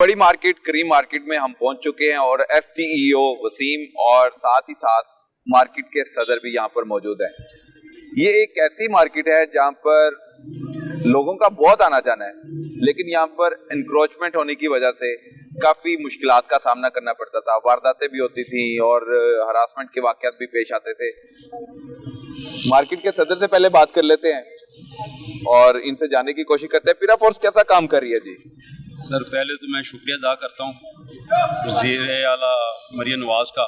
बड़ी मार्केट करीम मार्केट में हम पहुंच चुके हैं और एसटीईओ वसीम और साथ ही साथ मार्केट के सदर भी यहाँ पर मौजूद है। ये एक ऐसी मार्केट है जहाँ पर लोगों का बहुत आना जाना है, लेकिन यहाँ पर एनक्रोचमेंट होने की वजह से काफी मुश्किलात का सामना करना पड़ता था। वारदातें भी होती थी और हरासमेंट के वाकयात भी पेश आते थे। मार्केट के सदर से पहले बात कर लेते हैं और इनसे जानने की कोशिश करते हैं। पीरा फोर्स कैसा काम कर रही है जी? सर पहले तो मैं शुक्रिया अदा करता हूँ वज़ीर आला मरियम नवाज़ का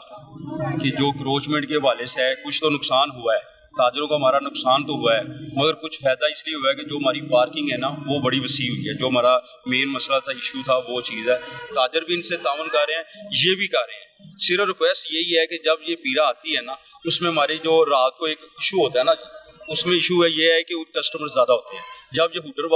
कि जो क्रोचमेंट के हवाले से है कुछ तो नुकसान हुआ है, ताजरों का हमारा नुकसान तो हुआ है, मगर कुछ फ़ायदा इसलिए हुआ है कि जो हमारी पार्किंग है ना वो बड़ी वसी हुई है। जो हमारा मेन मसला था, इशू था, वो चीज़ है। ताजर भी इनसे तावन कर रहे हैं, ये भी कर रहे हैं। सिर्फ रिक्वेस्ट यही है कि जब ये पीरा आती है ना उसमें हमारे जो रात को एक इशू होता है ना, उसमें इशू है ये है कि कस्टमर ज़्यादा होते हैं। जब ये हुटर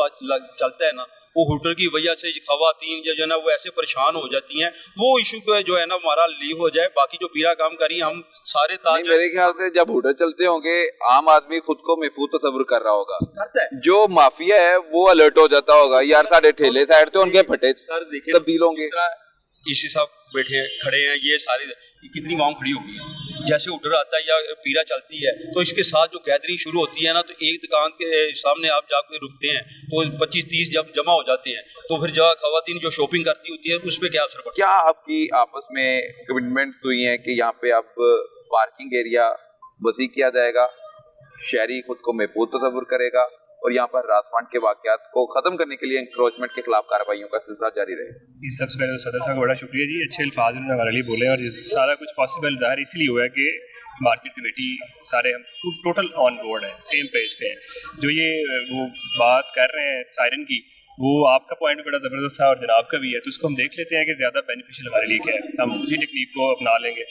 चलता है ना, वो हुटर की वजह से खवातीन जो है ना वो ऐसे परेशान हो जाती हैं। वो इशू को जो है ना हमारा लीव हो जाए। बाकी जो पीरा काम करी हम सारे ताज मेरे ख्याल से जब हुटर चलते होंगे आम आदमी खुद को महफूज तसव्वुर कर रहा होगा, करता है। जो माफिया है वो अलर्ट हो जाता होगा, यार साढ़े ठेले साइड से उनके फटे सर देखिए तब्दील होंगे। इसी सब बैठे हैं, खड़े हैं, ये सारी कितनी वाम खड़ी होगी। जैसे हुटर आता है या पीरा चलती है तो इसके साथ जो गैदरिंग शुरू होती है ना, तो एक दुकान के सामने आप जाके रुकते हैं तो 25-30 जब जमा हो जाते हैं तो फिर जब खवातीन जो शॉपिंग करती होती है उस पर क्या असर पड़ता है? क्या आपकी आपस में कमिटमेंट हुई है कि यहाँ पे अब पार्किंग एरिया वसी किया जाएगा, शहरी खुद को महफूज तसव्वुर करेगा और यहाँ पर हरासमेंट के वाकयात को खत्म करने के लिए इंक्रोचमेंट के खिलाफ कार्रवाइयों का सिलसिला जारी रहे? सबसे पहले तो सदर साहब को बड़ा शुक्रिया जी, अच्छे अल्फाज उन्होंने हमारे लिए बोले और सारा कुछ पॉसिबल ज़ाहिर इसलिए हुआ है कि मार्केट कमेटी सारे हम टोटल ऑन बोर्ड हैं, सेम पेज पे हैं। जो ये वो बात कर रहे हैं सायरन की, वो आपका पॉइंट भी बड़ा ज़बरदस्त था और जनाब का भी है, तो उसको हम देख लेते हैं कि ज़्यादा बेनिफिशियल हमारे लिए क्या है, हम उसी टेक्निक को अपना लेंगे।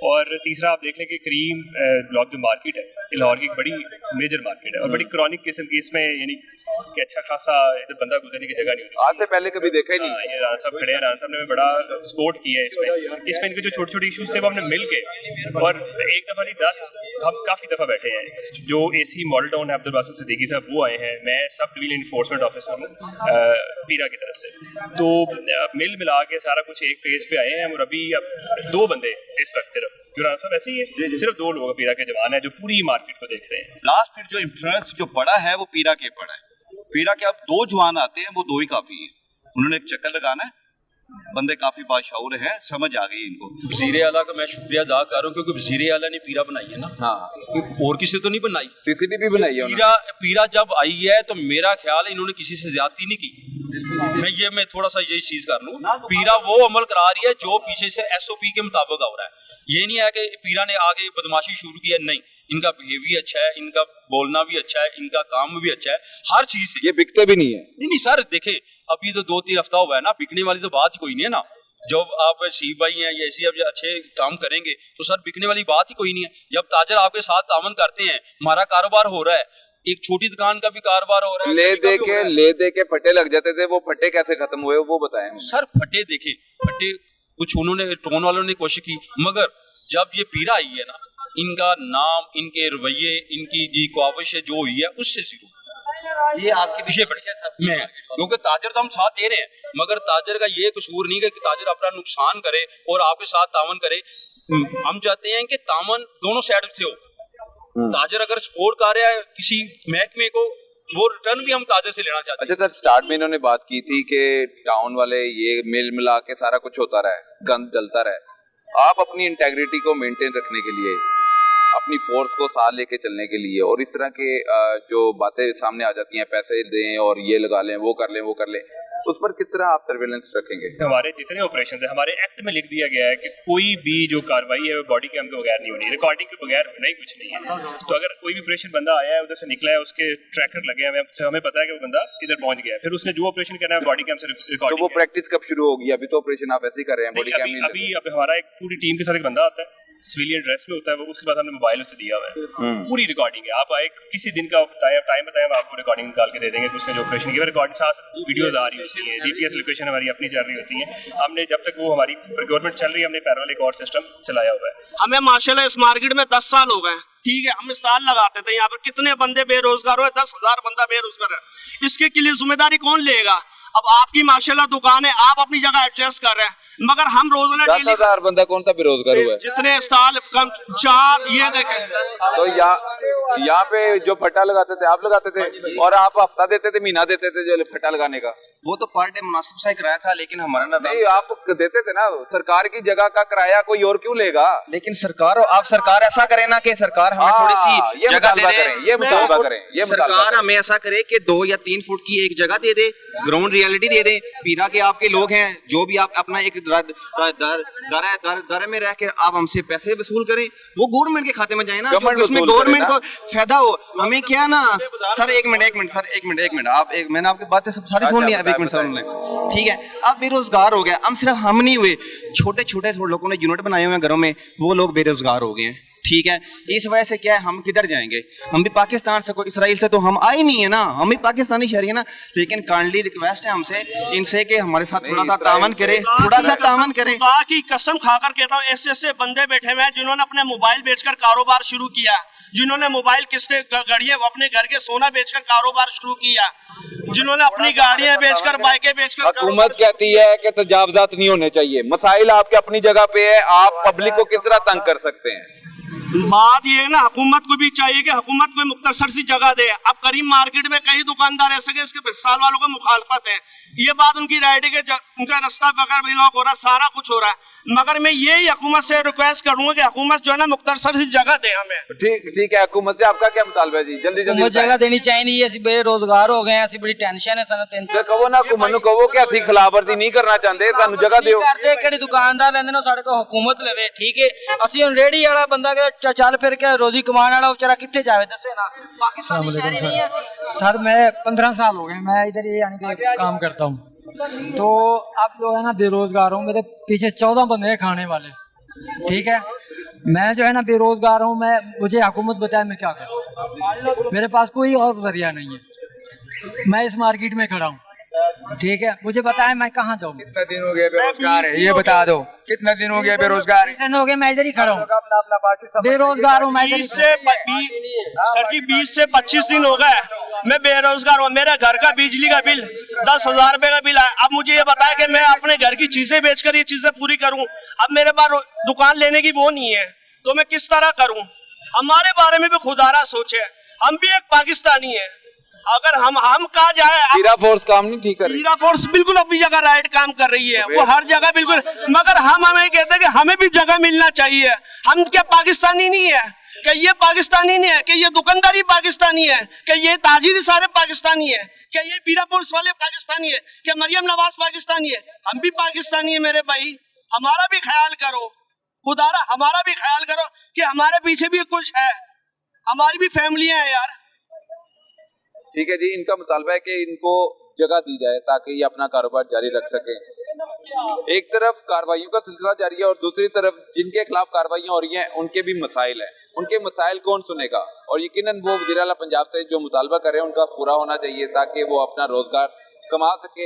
और तीसरा आप देख लें कि करीम ब्लॉक जो मार्केट है लाहौर की एक बड़ी मेजर मार्केट है और बड़ी क्रॉनिक किस्म की, इसमें यानी कि अच्छा खासा इधर बंदा गुजरने की जगह नहीं होती। आज से पहले कभी देखा ही नहीं। ये राना साहब खड़े हैं, राना साहब ने बड़ा सपोर्ट किया है इसमें इनके जो छोटे छोटे इश्यूज थे वो हमने मिल के और एक दफ़ा नहीं 10 हम काफ़ी दफ़ा बैठे हैं। जो AC मॉडल टाउन है अब्दुल बासित सिद्दीकी साहब वो आए हैं, मैं सब डिवीजन इन्फोर्समेंट ऑफिसर हूँ पीरा की तरफ से, तो मिल मिला के सारा कुछ एक पेज पे आए हैं। और अभी अब 2 बंदे इस वक्त सिर्फ जो राना साहब ऐसे ही है, सिर्फ 2 लोग पीरा के जवान है जो पूरी मार्केट को देख रहे हैं। लास्ट फिर जो इन्फ्लुएंस जो बड़ा है वो पीरा के पड़ा है। पीरा के अब 2 जवान आते हैं, वो 2 ही काफी है। उन्होंने एक चक्कर लगाना है, बंदे काफी बाशऊर हैं, समझ आ गई इनको। वज़ीर आला का मैं शुक्रिया अदा कर रहा हूँ क्योंकि वज़ीर आला ने पीरा बनाई है ना। हाँ, और किसी तो नहीं बनाई। CCTV बनाई है उन्होंने। पीरा जब आई है तो मेरा ख्याल है इन्होंने किसी से ज्यादती नहीं की। मैं थोड़ा सा यही चीज कर लूँ, पीरा वो अमल करा रही है जो पीछे से SOP के मुताबिक हो रहा है। ये नहीं है कि पीरा ने आगे बदमाशी शुरू की है, नहीं, इनका बिहेवियर अच्छा है, इनका बोलना भी अच्छा है, इनका काम भी अच्छा है, हर चीज से। ये बिकते भी नहीं है। नहीं सर देखे, अभी तो 2-3 हफ्ता हुआ है ना, बिकने वाली तो बात ही कोई नहीं है ना। जब आप सीफ भाई हैं या ऐसे अच्छे काम करेंगे तो सर बिकने वाली बात ही कोई नहीं है। जब ताजर आपके साथ तावन करते हैं, हमारा कारोबार हो रहा है, एक छोटी दुकान का भी कारोबार हो रहा है। ले दे के फटे लग जाते थे, वो फटे कैसे खत्म हुए वो बताएं सर। फटे देखे, फटे कुछ उन्होंने टोन वालों ने कोशिश की, मगर जब ये पीरा आई है ना, इनका नाम, इनके रवैये, इनकी जी काविश जो हुई है उससे शुरू ये आपके पीछे मैं, क्योंकि ताजर तो हम साथ दे रहे हैं, मगर ताजर का ये कसूर नहीं कि ताजर अपना नुकसान करे और आपके साथ तावन करे। हम चाहते हैं कि तावन दोनों साइड से हो। ताजर अगर सपोर्ट कर रहा है किसी महकमे को, वो रिटर्न भी हम ताजर से लेना चाहते हैं। अच्छा सर, स्टार्ट में इन्होंने बात की थी कि टाउन वाले ये मिल मिला के सारा कुछ होता रहा है, गंद डलता रहा है। आप अपनी इंटेग्रिटी को मेंटेन रखने के लिए, अपनी फोर्स को साथ लेके चलने के लिए और इस तरह के जो बातें सामने आ जाती हैं, पैसे दें और ये लगा लें, वो कर लें, उस पर किस तरह आप सर्वेलेंस रखेंगे? हमारे जितने ऑपरेशन है, हमारे एक्ट में लिख दिया गया है कि कोई भी जो कार्रवाई है वो बॉडी कैम के बगैर नहीं होनी, रिकॉर्डिंग के बगैर होना ही कुछ नहीं है। तो अगर कोई भी ऑपरेशन बंदा आया है, उधर से निकला है, उसके ट्रैकर लगे हैं, हमें पता है कि वो बंदा इधर पहुंच गया है, फिर उसने जो ऑपरेशन करना है बॉडी कैम से रिकॉर्डिंग। तो वो प्रैक्टिस कब शुरू होगी? अभी तो ऑपरेशन आप ऐसे ही कर रहे हैं, बॉडी कैम नहीं। अभी हमारा एक पूरी टीम के साथ एक बंदा आता है, सिविलियन ड्रेस में होता है वो, उसके बाद हमने मोबाइल उसे दिया हुआ है, पूरी रिकॉर्डिंग है। आप आए किसी दिन का बताएं, टाइम बताएं, हम आपको रिकॉर्डिंग निकाल के दे देंगे। उसने जो ऑपरेशन किया रिकॉर्डिंग साथ वीडियोस आ रही होती हैं, GPS लोकेशन हमारी अपनी चल रही होती है। हमने जब तक वो हमारी प्रोक्योरमेंट चल रही है, हमने पैरेलल एक और सिस्टम चलाया हुआ है। हमें माशाल्लाह इस मार्केट में 10 साल हो गए, ठीक है, हम स्टॉल लगाते थे यहाँ पर, कितने बंदे बेरोजगार हुए, 10,000 बंदा बेरोजगार है। इसके लिए जिम्मेदारी कौन लेगा? अब आपकी माशाल्लाह दुकान है, आप अपनी जगह एडजस्ट कर रहे हैं, मगर हम रोजाना 10,000 बंदा कौन सा बेरोजगार हुआ है? जितने स्टॉल कम 4 ये देखें, तो यहाँ पे जो फट्टा लगाते थे आप लगाते थे, और आप हफ्ता देते थे, महीना देते थे जो फट्टा लगाने का? वो तो पर डे मुनासिब सा ही किराया था, लेकिन हमारा ना नहीं, आप देते थे ना, सरकार की जगह का किराया कोई और क्यों लेगा? लेकिन सरकार ऐसा करे ना कि सरकार हमें थोड़ी सी जगह दे दे, ये मुतालबा करें, ये सरकार हमें ऐसा करे कि 2 या 3 फुट की एक जगह दे दे, ग्राउंड रियलिटी दे दे, पीना के आपके लोग हैं, जो भी आप अपना एक दर में रह के आप हमसे पैसे वसूल करें, वो गवर्नमेंट के खाते में जाए ना, जो उसमें गवर्नमेंट को फायदा हो। हमें क्या ना सर, एक मिनट आप मैंने आपकी बातें सब सारी सुन लिया, एक मिनट सुन लें, ठीक है? आप बेरोजगार हो गए, हम नहीं हुए, छोटे छोटे लोगों ने यूनिट बनाए हुए हैं घरों में, वो लोग बेरोजगार हो गए हैं, ठीक है? इस वजह से क्या है, हम किधर जाएंगे? हम भी पाकिस्तान से, कोई इसराइल से तो हम आए नहीं है ना, हम भी पाकिस्तानी शहरी है ना। लेकिन काइंडली रिक्वेस्ट है हमसे इनसे कि हमारे साथ थोड़ा सा तावन करे, खुदा की कसम खाकर कहता हूँ, ऐसे बंदे बैठे हुए हैं जिन्होंने अपने मोबाइल बेचकर कारोबार शुरू किया, जिन्होंने मोबाइल किस्तें गाड़ियां अपने घर के सोना बेचकर कारोबार शुरू किया, जिन्होंने अपनी गाड़ियां बेचकर, बाइकें बेचकर। हुकूमत कहती है कि तजावजात नहीं होने चाहिए, मसाइल आपके अपनी जगह पे है, आप पब्लिक को किस तरह तंग कर सकते हैं? बात ये है ना, हुकूमत को भी चाहिए कि हुकूमत को मुख्तसर सी जगह दे। अब करीम मार्केट में कई दुकानदार ऐसे के इसके साल वालों को मुखालफत है, ये बात उनकी राइट है कि उनका रास्ता बगैर ब्लॉक हो रहा है, सारा कुछ हो रहा है, मगर मैं यही हुकूमत से रिक्वेस्ट करूंगा कि हुकूमत जो है ना मुख्तसर सी जगह दे हमें। ठीक है, हुकूमत से आपका क्या मुतालबा है जी? जल्दी जगह देनी चाहिए, ਅਸੀਂ ਬੇਰੋਜ਼ਗਾਰ ਹੋ ਗਏ, ਅਸੀਂ ਬੜੀ ਟੈਨਸ਼ਨ ਹੈ ਸਾਨੂੰ। 3 ਕਹੋ ਨਾ, ਹੁਕੂਮਤ ਨੂੰ ਕਹੋ ਕਿ ਅਸੀਂ ਖਿਲਾਫਵਰਜ਼ੀ ਨਹੀਂ ਕਰਨਾ ਚਾਹੁੰਦੇ, ਸਾਨੂੰ ਜਗ੍ਹਾ ਦਿਓ। ਕਰਦੇ ਕਿਹੜੀ ਦੁਕਾਨਦਾਰ ਲੈਂਦੇ ਨੇ, ਸਾਡੇ ਕੋਲ ਹਕੂਮਤ ਲਵੇ, ਠੀਕ ਹੈ? ਅਸੀਂ ਹੁਣ ਰੇੜੀ ਵਾਲਾ ਬੰਦਾ ਕਿ ਚੱਲ ਫਿਰ ਕੇ ਰੋਜ਼ੀ ਕਮਾਉਣ ਵਾਲਾ ਵਿਚਾਰਾ ਕਿੱਥੇ ਜਾਵੇ, ਦੱਸੇ ਨਾ। ਪਾਕਿस्तानी शहरी नहीं है ਅਸੀਂ। सर मैं 15 साल हो गए, मैं इधर ही यानी कि काम करता हूँ, तो आप लोग है ना बेरोजगार हूँ, मेरे पीछे 14 बंदे हैं खाने वाले, ठीक है? मैं जो है ना बेरोजगार हूँ, मुझे हुकूमत बताए मैं क्या करूँ, मेरे पास कोई और जरिया नहीं है, मैं इस मार्केट में खड़ा हूँ, ठीक है? मुझे बताए मैं कहाँ जाऊँ? कितना दिन हो गया बेरोजगार है, ये बता दो, कितना दिन हो गया बेरोजगार है? हो गया, मैं इधर ही खड़ा हूँ, बेरोजगार हूँ मैं। 20 से 25 दिन हो गए मैं बेरोजगार हूँ, मेरे घर का बिजली का बिल 10,000 रुपए का बिल है। अब मुझे ये बताया कि मैं अपने घर की चीजें बेचकर ये चीजें पूरी करूँ, अब मेरे पास दुकान लेने की वो नहीं है, तो मैं किस तरह करूँ? हमारे बारे में भी खुदारा सोचे, हम भी एक पाकिस्तानी है, अगर हम कहा जाए, पीरा फोर्स काम नहीं ठीक कर रही। पीरा फोर्स बिल्कुल अपनी जगह राइट काम कर रही है, वो हर जगह बिल्कुल, मगर हमें कहते हैं कि हमें भी जगह मिलना चाहिए। हम क्या पाकिस्तानी नहीं है? कि ये पाकिस्तानी नहीं है? कि ये दुकानदारी पाकिस्तानी है? कि ये ताजिरी सारे पाकिस्तानी है? कि ये पीरा फोर्स वाले पाकिस्तानी है? कि मरियम नवाज पाकिस्तानी है? हम भी पाकिस्तानी है मेरे भाई, हमारा भी ख्याल करो, खुदारा हमारा भी ख्याल करो कि हमारे पीछे भी कुछ है, हमारी भी फैमिलियां हैं यार। ठीक है जी, इनका मुतालबा है कि इनको जगह दी जाए ताकि ये अपना कारोबार जारी रख सके। एक तरफ कार्रवाइयों का सिलसिला जारी है और दूसरी तरफ जिनके खिलाफ कार्रवाइयां हो रही हैं उनके भी मसाइल हैं, उनके मसाइल कौन सुनेगा? और यकीनन वो वज़ीर आला पंजाब से जो मुतालबा कर रहे हैं उनका पूरा होना चाहिए ताकि वो अपना रोजगार कमा सके